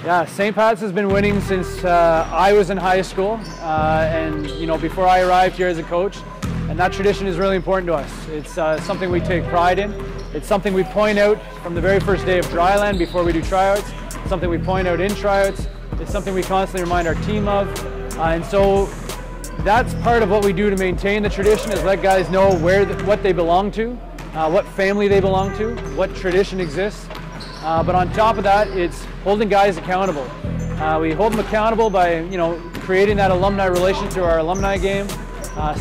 Yeah, St. Pat's has been winning since I was in high school, and before I arrived here as a coach. And that tradition is really important to us. It's something we take pride in. It's something we point out from the very first day of dryland before we do tryouts. It's something we point out in tryouts. It's something we constantly remind our team of. And so that's part of what we do to maintain the tradition, is let guys know what they belong to, what family they belong to, what tradition exists. But on top of that, it's holding guys accountable. We hold them accountable by creating that alumni relation to our alumni game,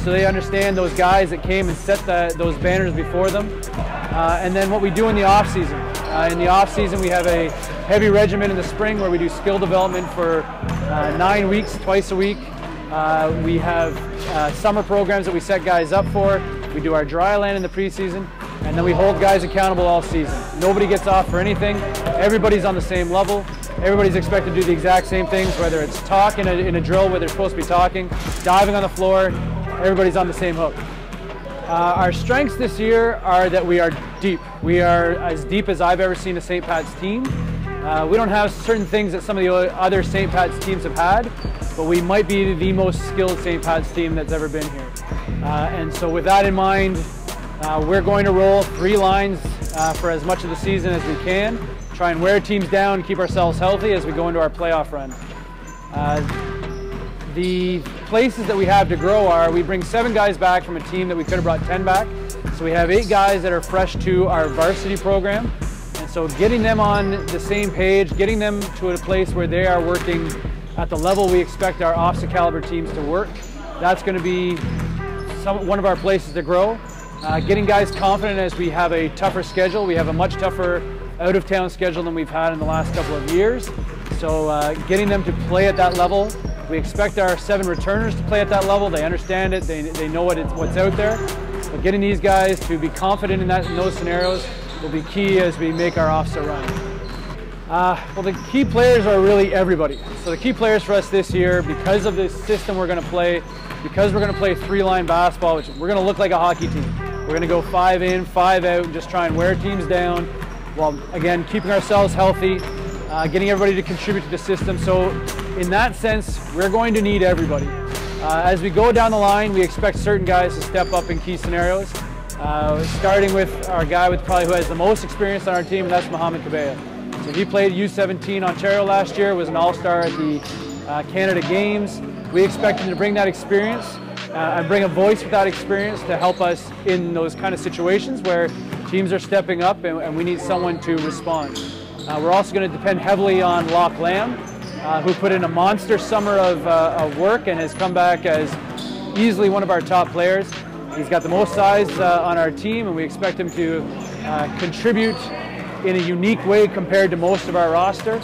so they understand those guys that came and set those banners before them. And then what we do in the off season. In the off season, we have a heavy regimen in the spring where we do skill development for 9 weeks, twice a week. We have summer programs that we set guys up for. We do our dry land in the preseason, and then we hold guys accountable all season. Nobody gets off for anything. Everybody's on the same level. Everybody's expected to do the exact same things, whether it's talk in a drill where they're supposed to be talking, diving on the floor. Everybody's on the same hook. Our strengths this year are that we are deep. We are as deep as I've ever seen a St. Pat's team. We don't have certain things that some of the other St. Pat's teams have had, but we might be the most skilled St. Pat's team that's ever been here. And so with that in mind, we're going to roll 3 lines for as much of the season as we can, try and wear teams down, keep ourselves healthy as we go into our playoff run. The places that we have to grow are, we bring 7 guys back from a team that we could have brought 10 back. So we have 8 guys that are fresh to our varsity program. And so getting them on the same page, getting them to a place where they are working at the level we expect our OFSA caliber teams to work, that's going to be one of our places to grow. Getting guys confident as we have a tougher schedule. We have a much tougher out-of-town schedule than we've had in the last couple of years. So getting them to play at that level. We expect our 7 returners to play at that level. They understand it, they know what's out there. But getting these guys to be confident in those scenarios will be key as we make our OFSA run. Well, the key players are really everybody. So the key players for us this year, because of the system we're going to play, because we're going to play 3-line basketball, which we're going to look like a hockey team. We're going to go 5 in, 5 out, and just try and wear teams down, while again keeping ourselves healthy, getting everybody to contribute to the system. So in that sense, we're going to need everybody. As we go down the line, we expect certain guys to step up in key scenarios, starting with our guy who has the most experience on our team, and that's Mohamed Kabea. So he played U17 Ontario last year, was an all-star at the Canada Games. We expect him to bring that experience and bring a voice with that experience to help us in those kind of situations where teams are stepping up and we need someone to respond. We're also going to depend heavily on Locke Lamb, who put in a monster summer of work and has come back as easily one of our top players. He's got the most size on our team, and we expect him to contribute in a unique way compared to most of our roster.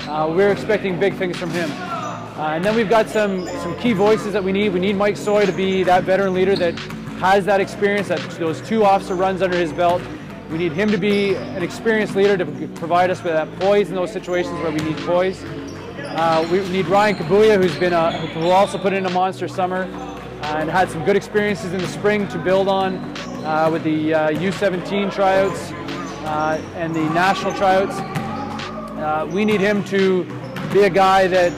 We're expecting big things from him. And then we've got some key voices that we need. We need Mike Soy to be that veteran leader that has that experience, those 2 OFSA runs under his belt. We need him to be an experienced leader to provide us with that poise in those situations where we need poise. We need Ryan Kabuya, who will also put in a monster summer and had some good experiences in the spring to build on with the U17 tryouts and the national tryouts. We need him to be a guy that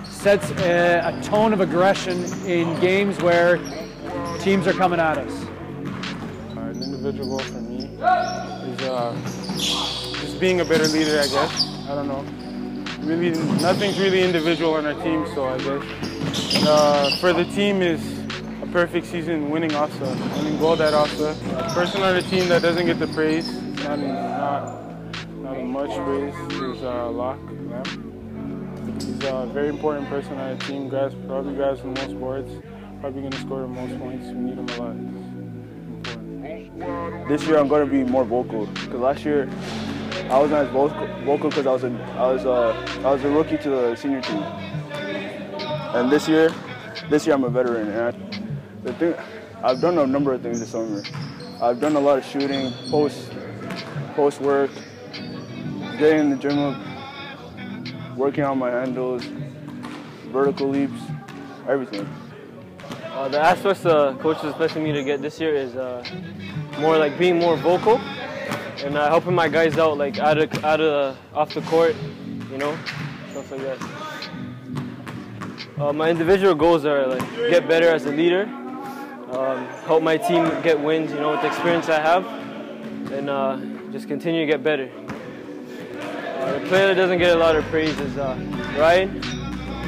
sets a tone of aggression in games where teams are coming at us. An individual for me is just being a better leader, I guess. I don't know. Really, nothing's really individual on our team, so I guess. And, for the team is a perfect season, winning OFSA, winning gold at OFSA. A person on the team that doesn't get the praise, not much praise, is Locke Lamb. He's a very important person on the team. Probably grabs the most boards, probably going to score the most points. We need him a lot. Important. This year I'm going to be more vocal, because last year I wasn't as vocal because I was a rookie to the senior team. And this year I'm a veteran. And I've done a number of things this summer. I've done a lot of shooting, post work, getting in the gym, working on my handles, vertical leaps, everything. The aspects the coach is expecting me to get this year is more like being more vocal and helping my guys out, like off the court, stuff like that. My individual goals are like get better as a leader, help my team get wins, with the experience I have, and just continue to get better. The player that doesn't get a lot of praise is Ryan.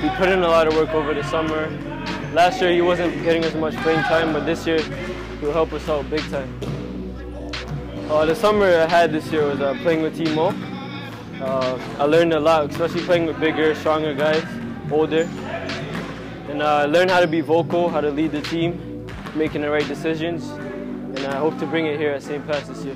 He put in a lot of work over the summer. Last year he wasn't getting as much playing time, but this year he'll help us out big time. The summer I had this year was playing with Team Mo. I learned a lot, especially playing with bigger, stronger guys, older. And I learned how to be vocal, how to lead the team, making the right decisions. And I hope to bring it here at St. Pat's this year.